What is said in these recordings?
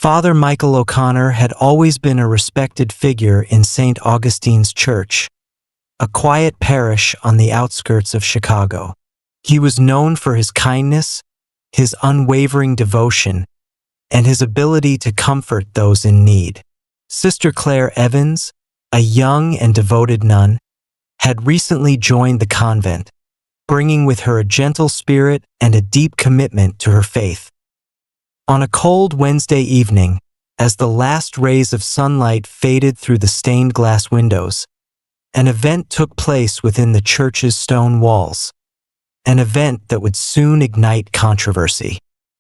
Father Michael O'Connor had always been a respected figure in St. Augustine's Church, a quiet parish on the outskirts of Chicago. He was known for his kindness, his unwavering devotion, and his ability to comfort those in need. Sister Claire Evans, a young and devoted nun, had recently joined the convent, bringing with her a gentle spirit and a deep commitment to her faith. On a cold Wednesday evening, as the last rays of sunlight faded through the stained glass windows, an event took place within the church's stone walls, an event that would soon ignite controversy.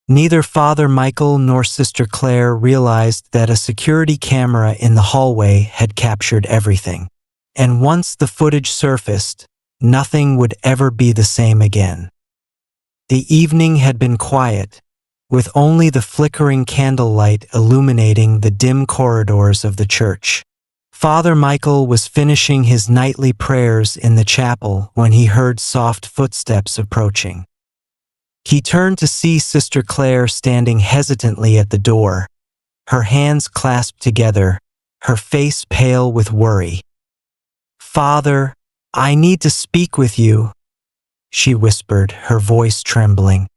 Neither Father Michael nor Sister Claire realized that a security camera in the hallway had captured everything. And once the footage surfaced, nothing would ever be the same again. The evening had been quiet, with only the flickering candlelight illuminating the dim corridors of the church. Father Michael was finishing his nightly prayers in the chapel when he heard soft footsteps approaching. He turned to see Sister Claire standing hesitantly at the door, her hands clasped together, her face pale with worry. "Father, I need to speak with you," she whispered, her voice trembling.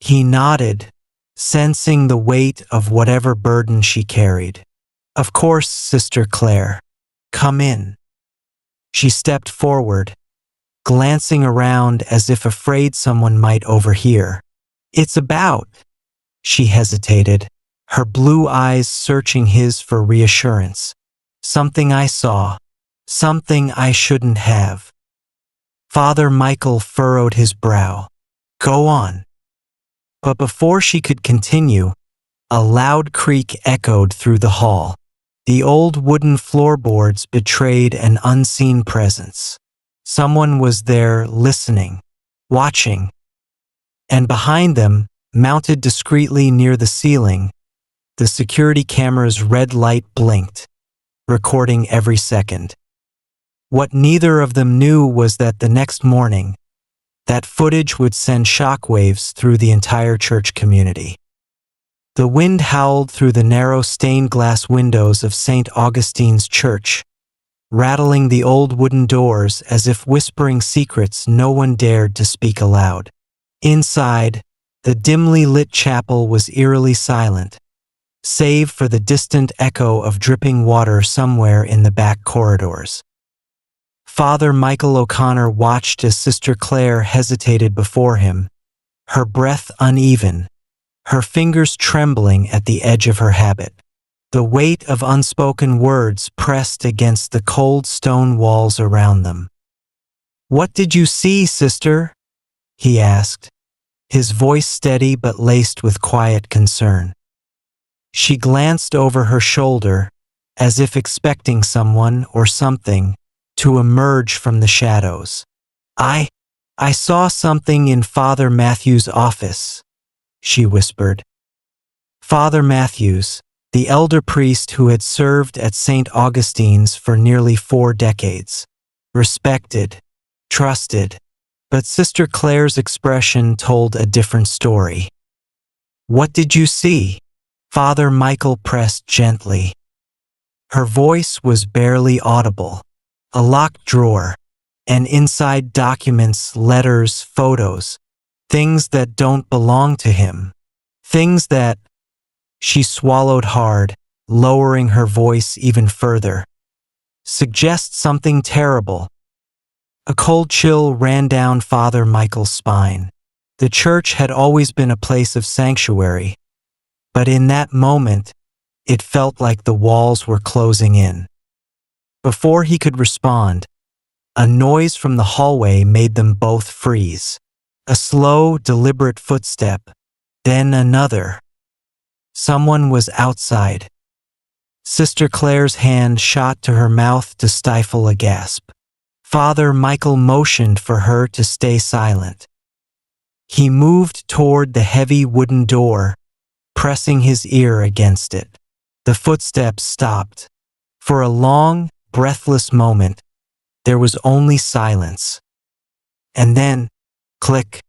He nodded, sensing the weight of whatever burden she carried. "Of course, Sister Claire. Come in." She stepped forward, glancing around as if afraid someone might overhear. "It's about," she hesitated, her blue eyes searching his for reassurance. "Something I saw. Something I shouldn't have." Father Michael furrowed his brow. "Go on." But before she could continue, a loud creak echoed through the hall. The old wooden floorboards betrayed an unseen presence. Someone was there listening, watching. And behind them, mounted discreetly near the ceiling, the security camera's red light blinked, recording every second. What neither of them knew was that the next morning, that footage would send shockwaves through the entire church community. The wind howled through the narrow stained glass windows of St. Augustine's Church, rattling the old wooden doors as if whispering secrets no one dared to speak aloud. Inside, the dimly lit chapel was eerily silent, save for the distant echo of dripping water somewhere in the back corridors. Father Michael O'Connor watched as Sister Claire hesitated before him, her breath uneven, her fingers trembling at the edge of her habit. The weight of unspoken words pressed against the cold stone walls around them. "What did you see, sister?" he asked, his voice steady but laced with quiet concern. She glanced over her shoulder, as if expecting someone or something to emerge from the shadows. I saw something in Father Matthews' office," she whispered. Father Matthews, the elder priest who had served at St. Augustine's for nearly 4 decades. Respected, trusted, but Sister Claire's expression told a different story. "What did you see?" Father Michael pressed gently. Her voice was barely audible. A locked drawer, and inside documents, letters, photos, things that don't belong to him. Things that... She swallowed hard, lowering her voice even further. "Suggest something terrible." A cold chill ran down Father Michael's spine. The church had always been a place of sanctuary, but in that moment, it felt like the walls were closing in. Before he could respond, a noise from the hallway made them both freeze. A slow, deliberate footstep, then another. Someone was outside. Sister Claire's hand shot to her mouth to stifle a gasp. Father Michael motioned for her to stay silent. He moved toward the heavy wooden door, pressing his ear against it. The footsteps stopped. For a long, breathless moment, there was only silence. And then, click,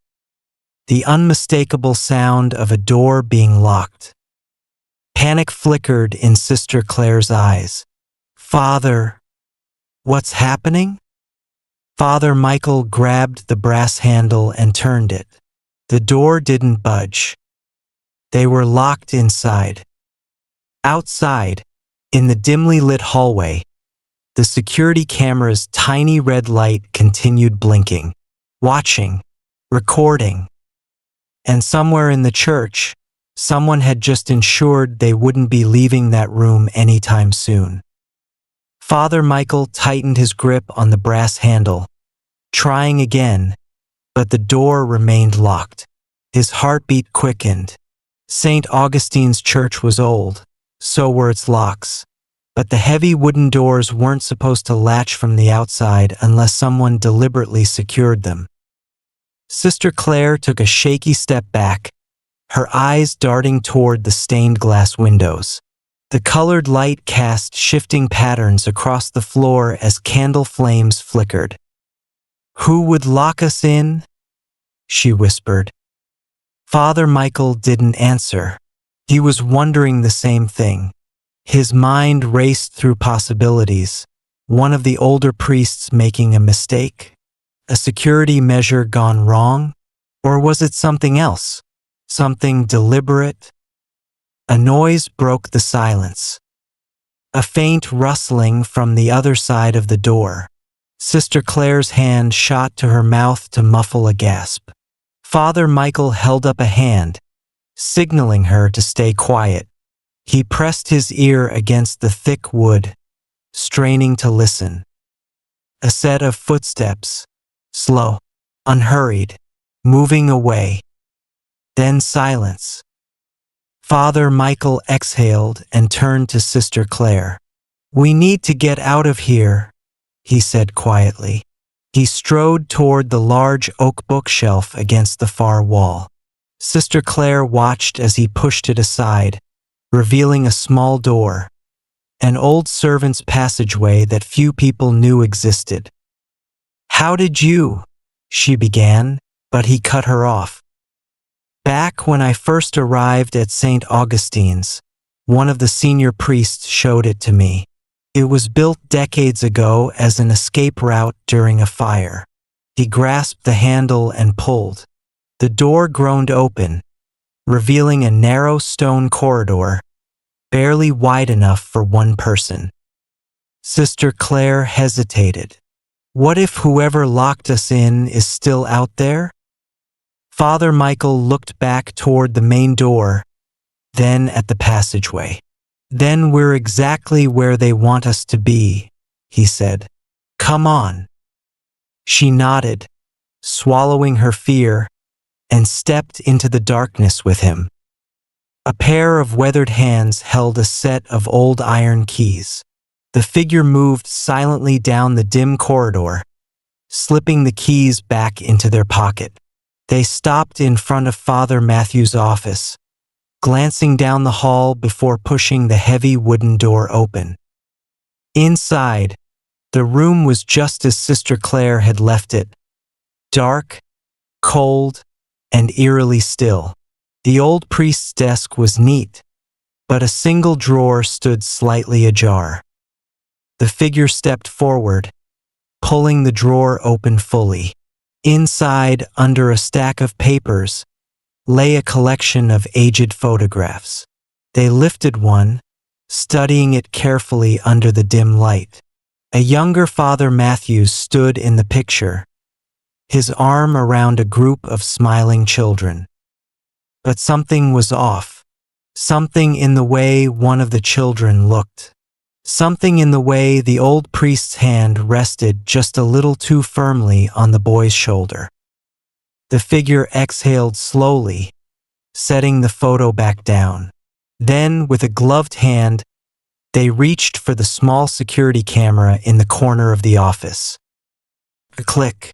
the unmistakable sound of a door being locked. Panic flickered in Sister Claire's eyes. "Father, what's happening?" Father Michael grabbed the brass handle and turned it. The door didn't budge. They were locked inside. Outside, in the dimly lit hallway, the security camera's tiny red light continued blinking, watching, recording. And somewhere in the church, someone had just ensured they wouldn't be leaving that room anytime soon. Father Michael tightened his grip on the brass handle, trying again, but the door remained locked. His heartbeat quickened. St. Augustine's church was old, so were its locks, but the heavy wooden doors weren't supposed to latch from the outside unless someone deliberately secured them. Sister Claire took a shaky step back, her eyes darting toward the stained glass windows. The colored light cast shifting patterns across the floor as candle flames flickered. "Who would lock us in?" she whispered. Father Michael didn't answer. He was wondering the same thing. His mind raced through possibilities. One of the older priests making a mistake? A security measure gone wrong? Or was it something else? Something deliberate? A noise broke the silence. A faint rustling from the other side of the door. Sister Claire's hand shot to her mouth to muffle a gasp. Father Michael held up a hand, signaling her to stay quiet. He pressed his ear against the thick wood, straining to listen. A set of footsteps, slow, unhurried, moving away. Then silence. Father Michael exhaled and turned to Sister Claire. "We need to get out of here," he said quietly. He strode toward the large oak bookshelf against the far wall. Sister Claire watched as he pushed it aside, revealing a small door, an old servant's passageway that few people knew existed. "How did you?" she began, but he cut her off. "Back when I first arrived at St. Augustine's, one of the senior priests showed it to me. It was built decades ago as an escape route during a fire." He grasped the handle and pulled. The door groaned open, revealing a narrow stone corridor, barely wide enough for one person. Sister Claire hesitated. What if whoever locked us in is still out there? Father Michael looked back toward the main door, then at the passageway. "Then we're exactly where they want us to be," he said. "Come on." She nodded, swallowing her fear, and stepped into the darkness with him. A pair of weathered hands held a set of old iron keys. The figure moved silently down the dim corridor, slipping the keys back into their pocket. They stopped in front of Father Matthew's office, glancing down the hall before pushing the heavy wooden door open. Inside, the room was just as Sister Claire had left it, dark, cold, and eerily still. The old priest's desk was neat, but a single drawer stood slightly ajar. The figure stepped forward, pulling the drawer open fully. Inside, under a stack of papers, lay a collection of aged photographs. They lifted one, studying it carefully under the dim light. A younger Father Matthews stood in the picture, his arm around a group of smiling children. But something was off. Something in the way one of the children looked. Something in the way the old priest's hand rested just a little too firmly on the boy's shoulder. The figure exhaled slowly, setting the photo back down. Then, with a gloved hand, they reached for the small security camera in the corner of the office. A click.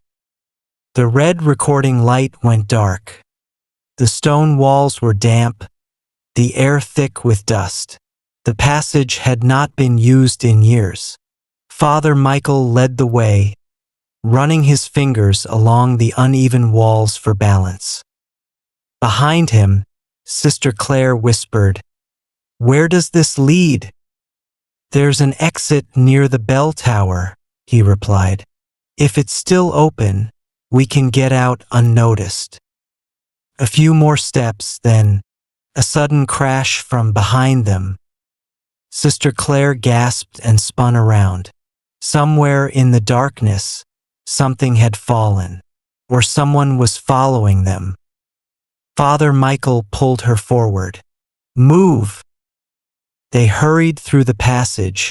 The red recording light went dark. The stone walls were damp, the air thick with dust. The passage had not been used in years. Father Michael led the way, running his fingers along the uneven walls for balance. Behind him, Sister Claire whispered, Where does this lead? There's an exit near the bell tower, he replied. If it's still open, we can get out unnoticed. A few more steps, then a sudden crash from behind them. Sister Claire gasped and spun around. Somewhere in the darkness, something had fallen, or someone was following them. Father Michael pulled her forward. Move! They hurried through the passage,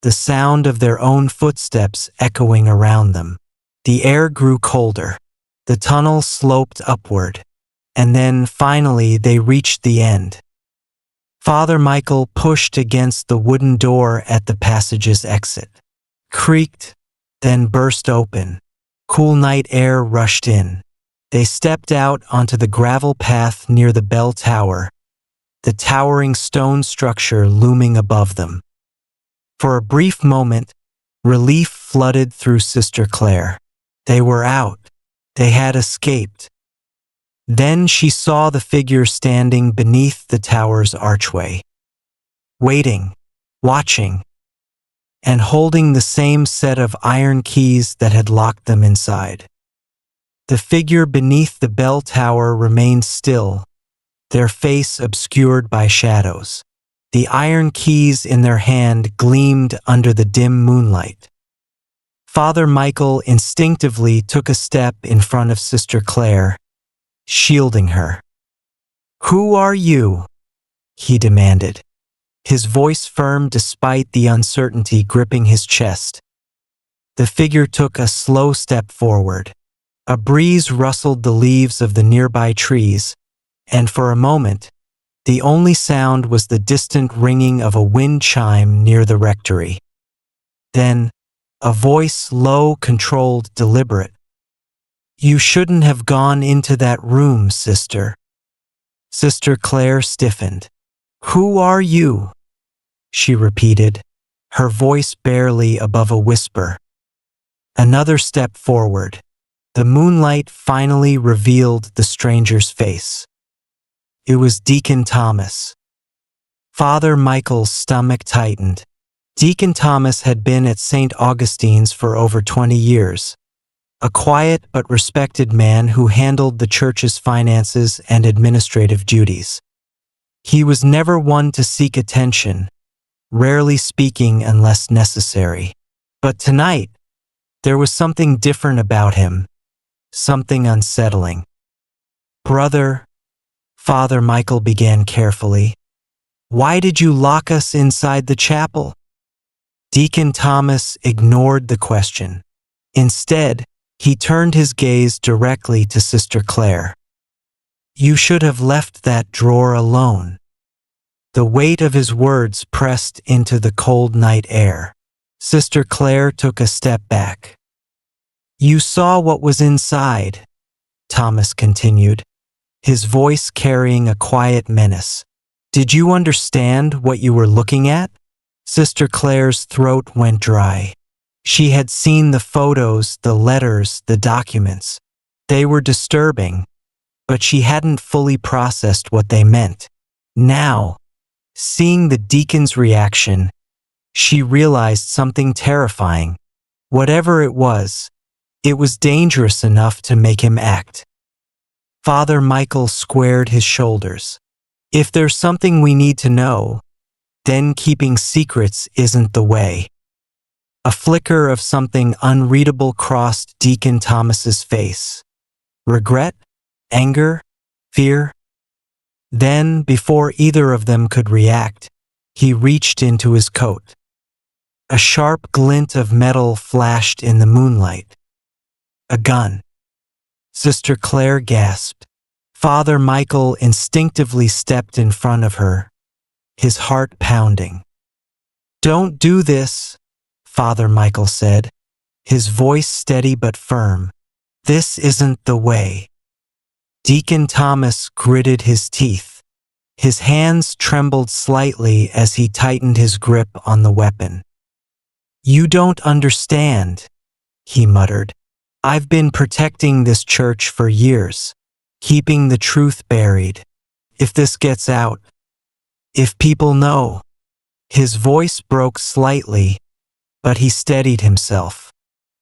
the sound of their own footsteps echoing around them. The air grew colder. The tunnel sloped upward, and then finally they reached the end. Father Michael pushed against the wooden door at the passage's exit. Creaked, then burst open. Cool night air rushed in. They stepped out onto the gravel path near the bell tower, the towering stone structure looming above them. For a brief moment, relief flooded through Sister Claire. They were out. They had escaped. Then she saw the figure standing beneath the tower's archway, waiting, watching, and holding the same set of iron keys that had locked them inside. The figure beneath the bell tower remained still, their face obscured by shadows. The iron keys in their hand gleamed under the dim moonlight. Father Michael instinctively took a step in front of Sister Claire, shielding her. "Who are you?" he demanded, his voice firm despite the uncertainty gripping his chest. The figure took a slow step forward. A breeze rustled the leaves of the nearby trees, and for a moment, the only sound was the distant ringing of a wind chime near the rectory. Then, a voice, low, controlled, deliberate. "You shouldn't have gone into that room, sister." Sister Claire stiffened. "Who are you?" she repeated, her voice barely above a whisper. Another step forward. The moonlight finally revealed the stranger's face. It was Deacon Thomas. Father Michael's stomach tightened. Deacon Thomas had been at St. Augustine's for over 20 years, a quiet but respected man who handled the church's finances and administrative duties. He was never one to seek attention, rarely speaking unless necessary. But tonight, there was something different about him, something unsettling. "Brother," Father Michael began carefully, "why did you lock us inside the chapel?" Deacon Thomas ignored the question. Instead, he turned his gaze directly to Sister Claire. "You should have left that drawer alone." The weight of his words pressed into the cold night air. Sister Claire took a step back. "You saw what was inside," Thomas continued, his voice carrying a quiet menace. "Did you understand what you were looking at?" Sister Claire's throat went dry. She had seen the photos, the letters, the documents. They were disturbing, but she hadn't fully processed what they meant. Now, seeing the deacon's reaction, she realized something terrifying. Whatever it was dangerous enough to make him act. Father Michael squared his shoulders. "If there's something we need to know, then keeping secrets isn't the way." A flicker of something unreadable crossed Deacon Thomas's face. Regret? Anger? Fear? Then, before either of them could react, he reached into his coat. A sharp glint of metal flashed in the moonlight. A gun. Sister Claire gasped. Father Michael instinctively stepped in front of her, his heart pounding. "Don't do this," Father Michael said, his voice steady but firm. "This isn't the way." Deacon Thomas gritted his teeth. His hands trembled slightly as he tightened his grip on the weapon. "You don't understand," he muttered. "I've been protecting this church for years, keeping the truth buried. If this gets out..." If people know. His voice broke slightly, but he steadied himself.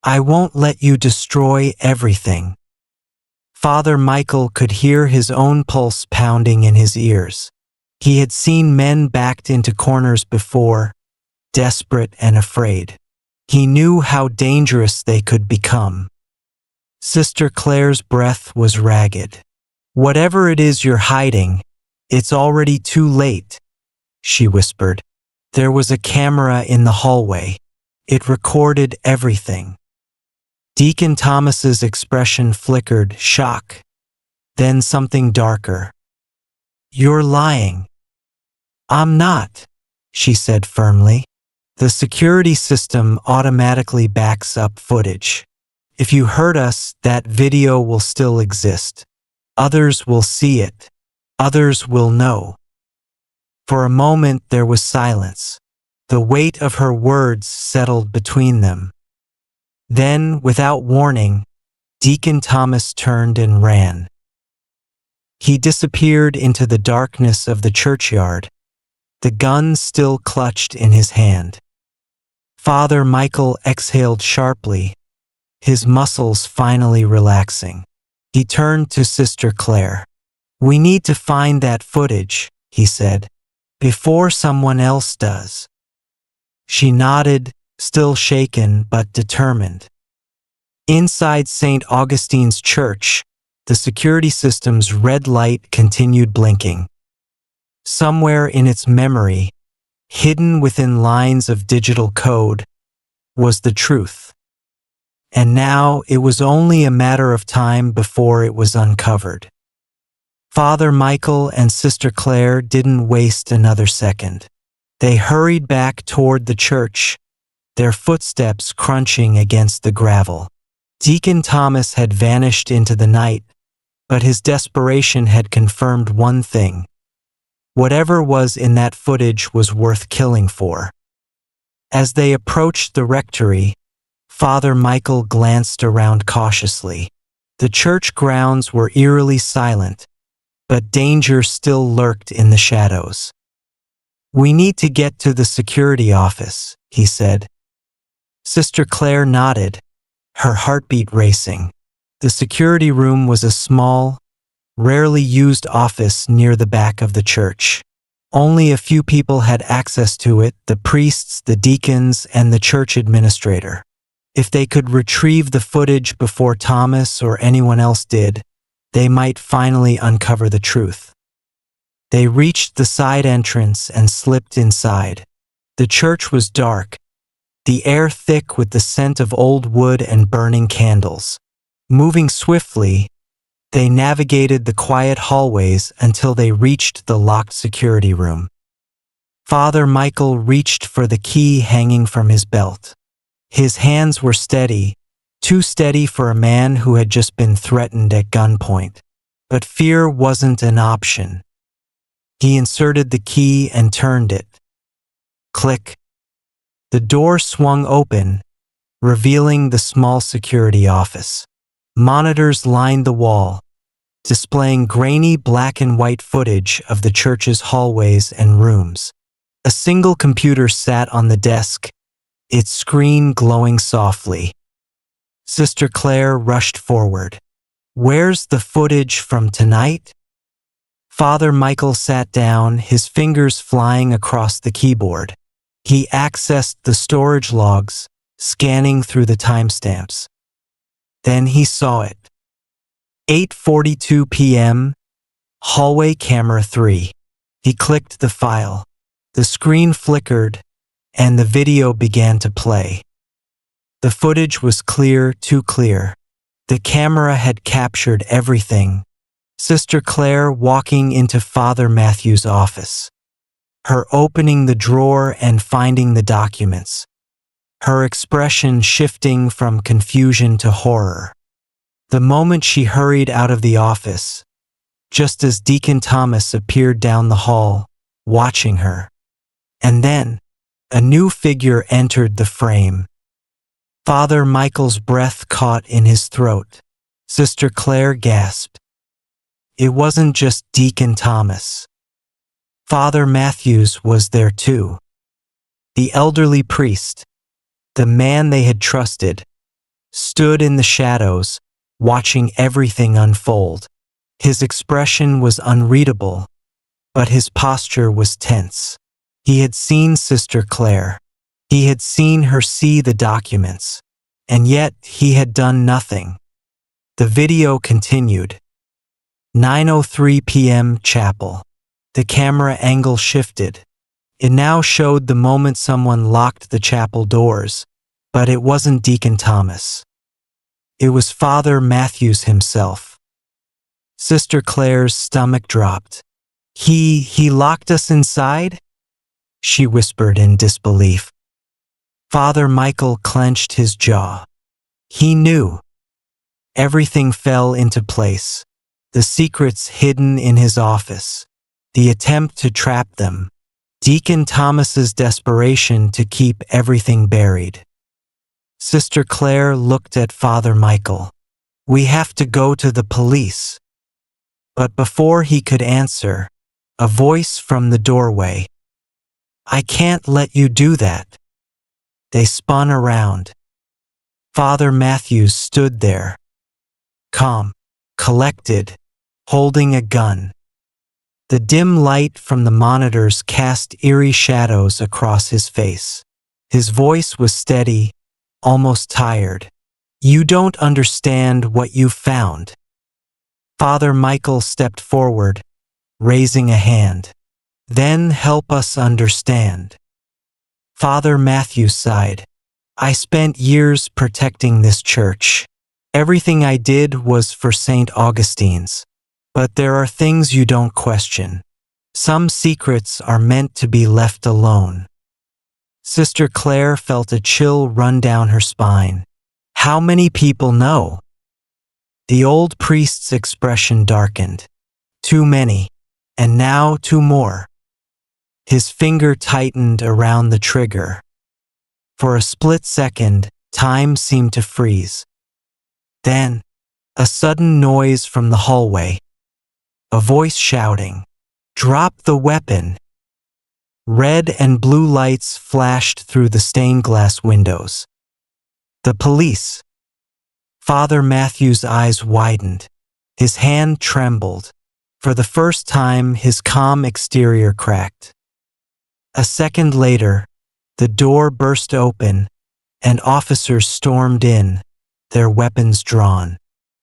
I won't let you destroy everything. Father Michael could hear his own pulse pounding in his ears. He had seen men backed into corners before, desperate and afraid. He knew how dangerous they could become. Sister Claire's breath was ragged. Whatever it is you're hiding, it's already too late, she whispered. There was a camera in the hallway. It recorded everything. Deacon Thomas's expression flickered, shock, then something darker. You're lying. I'm not, she said firmly. The security system automatically backs up footage. If you hurt us, that video will still exist. Others will see it. Others will know. For a moment there was silence. The weight of her words settled between them. Then, without warning, Deacon Thomas turned and ran. He disappeared into the darkness of the churchyard, the gun still clutched in his hand. Father Michael exhaled sharply, his muscles finally relaxing. He turned to Sister Claire. We need to find that footage, he said, before someone else does. She nodded, still shaken but determined. Inside St. Augustine's church, the security system's red light continued blinking. Somewhere in its memory, hidden within lines of digital code, was the truth. And now it was only a matter of time before it was uncovered. Father Michael and Sister Claire didn't waste another second. They hurried back toward the church, their footsteps crunching against the gravel. Deacon Thomas had vanished into the night, but his desperation had confirmed one thing. Whatever was in that footage was worth killing for. As they approached the rectory, Father Michael glanced around cautiously. The church grounds were eerily silent, but danger still lurked in the shadows. We need to get to the security office, he said. Sister Claire nodded, her heartbeat racing. The security room was a small, rarely used office near the back of the church. Only a few people had access to it, the priests, the deacons, and the church administrator. If they could retrieve the footage before Thomas or anyone else did, they might finally uncover the truth. They reached the side entrance and slipped inside. The church was dark, the air thick with the scent of old wood and burning candles. Moving swiftly, they navigated the quiet hallways until they reached the locked security room. Father Michael reached for the key hanging from his belt. His hands were steady, too steady for a man who had just been threatened at gunpoint. But fear wasn't an option. He inserted the key and turned it. Click. The door swung open, revealing the small security office. Monitors lined the wall, displaying grainy black and white footage of the church's hallways and rooms. A single computer sat on the desk, its screen glowing softly. Sister Claire rushed forward. Where's the footage from tonight? Father Michael sat down, his fingers flying across the keyboard. He accessed the storage logs, scanning through the timestamps. Then he saw it. 8:42 p.m., hallway camera 3. He clicked the file. The screen flickered, and the video began to play. The footage was clear, too clear. The camera had captured everything. Sister Claire walking into Father Matthew's office. Her opening the drawer and finding the documents. Her expression shifting from confusion to horror. The moment she hurried out of the office, just as Deacon Thomas appeared down the hall, watching her. And then, a new figure entered the frame. Father Michael's breath caught in his throat. Sister Claire gasped. It wasn't just Deacon Thomas. Father Matthews was there too. The elderly priest, the man they had trusted, stood in the shadows, watching everything unfold. His expression was unreadable, but his posture was tense. He had seen Sister Claire. He had seen her see the documents, and yet he had done nothing. The video continued. 9:03 p.m. Chapel. The camera angle shifted. It now showed the moment someone locked the chapel doors, but it wasn't Deacon Thomas. It was Father Matthews himself. Sister Claire's stomach dropped. He locked us inside? She whispered in disbelief. Father Michael clenched his jaw. He knew. Everything fell into place. The secrets hidden in his office. The attempt to trap them. Deacon Thomas's desperation to keep everything buried. Sister Claire looked at Father Michael. We have to go to the police. But before he could answer, a voice from the doorway. I can't let you do that. They spun around. Father Matthews stood there, calm, collected, holding a gun. The dim light from the monitors cast eerie shadows across his face. His voice was steady, almost tired. You don't understand what you found. Father Michael stepped forward, raising a hand. Then help us understand. Father Matthews sighed. I spent years protecting this church. Everything I did was for St. Augustine's. But there are things you don't question. Some secrets are meant to be left alone. Sister Claire felt a chill run down her spine. How many people know? The old priest's expression darkened. Too many, and now two more. His finger tightened around the trigger. For a split second, time seemed to freeze. Then, a sudden noise from the hallway. A voice shouting, "Drop the weapon!" Red and blue lights flashed through the stained glass windows. The police. Father Matthews' eyes widened. His hand trembled. For the first time, his calm exterior cracked. A second later, the door burst open, and officers stormed in, their weapons drawn.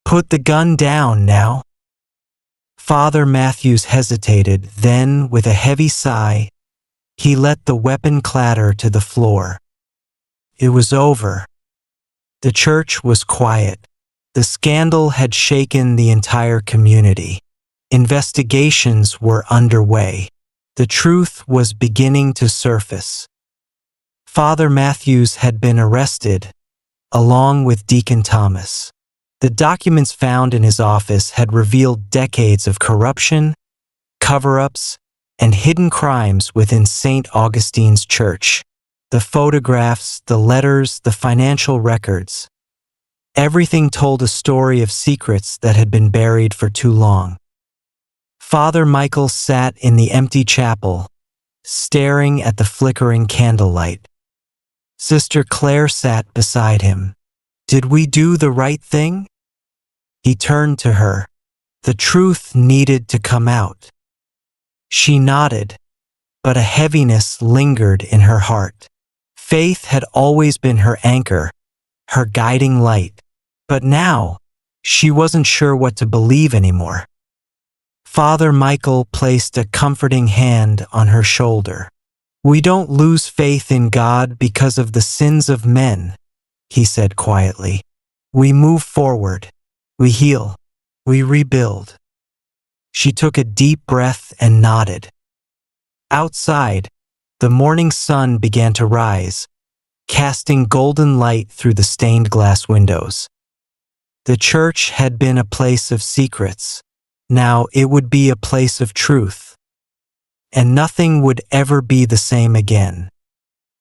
Put the gun down now. Father Matthews hesitated, then, with a heavy sigh, he let the weapon clatter to the floor. It was over. The church was quiet. The scandal had shaken the entire community. Investigations were underway. The truth was beginning to surface. Father Matthews had been arrested, along with Deacon Thomas. The documents found in his office had revealed decades of corruption, cover-ups, and hidden crimes within St. Augustine's Church. The photographs, the letters, the financial records. Everything told a story of secrets that had been buried for too long. Father Michael sat in the empty chapel, staring at the flickering candlelight. Sister Claire sat beside him. Did we do the right thing? He turned to her. The truth needed to come out. She nodded, but a heaviness lingered in her heart. Faith had always been her anchor, her guiding light. But now, she wasn't sure what to believe anymore. Father Michael placed a comforting hand on her shoulder. We don't lose faith in God because of the sins of men, he said quietly. We move forward. We heal. We rebuild. She took a deep breath and nodded. Outside, the morning sun began to rise, casting golden light through the stained glass windows. The church had been a place of secrets. Now it would be a place of truth. And nothing would ever be the same again.